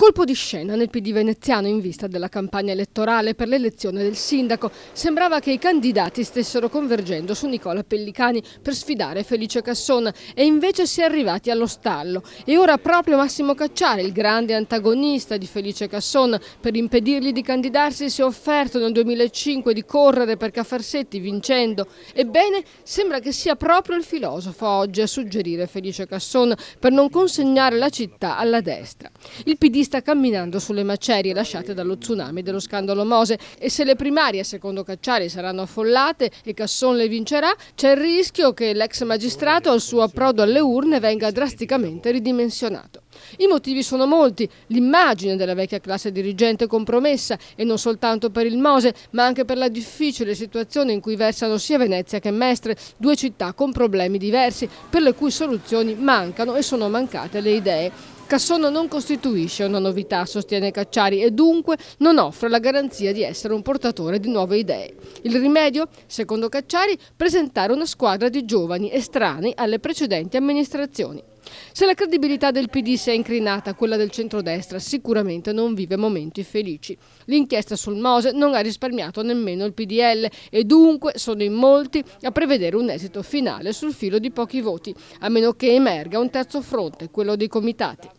Colpo di scena nel PD veneziano in vista della campagna elettorale per l'elezione del sindaco. Sembrava che i candidati stessero convergendo su Nicola Pellicani per sfidare Felice Casson e invece si è arrivati allo stallo. E ora proprio Massimo Cacciari, il grande antagonista di Felice Casson, per impedirgli di candidarsi si è offerto nel 2005 di correre per Caffarsetti vincendo. Ebbene, sembra che sia proprio il filosofo oggi a suggerire Felice Casson per non consegnare la città alla destra. Il PD sta camminando sulle macerie lasciate dallo tsunami dello scandalo Mose e se le primarie, secondo Cacciari, saranno affollate e Casson le vincerà, c'è il rischio che l'ex magistrato al suo approdo alle urne venga drasticamente ridimensionato. I motivi sono molti: l'immagine della vecchia classe dirigente compromessa, e non soltanto per il Mose, ma anche per la difficile situazione in cui versano sia Venezia che Mestre, due città con problemi diversi, per le cui soluzioni mancano e sono mancate le idee. Casson non costituisce una novità, sostiene Cacciari, e dunque non offre la garanzia di essere un portatore di nuove idee. Il rimedio, secondo Cacciari, presentare una squadra di giovani estranei alle precedenti amministrazioni. Se la credibilità del PD si è incrinata a quella del centrodestra, sicuramente non vive momenti felici. L'inchiesta sul Mose non ha risparmiato nemmeno il PDL e dunque sono in molti a prevedere un esito finale sul filo di pochi voti, a meno che emerga un terzo fronte, quello dei comitati.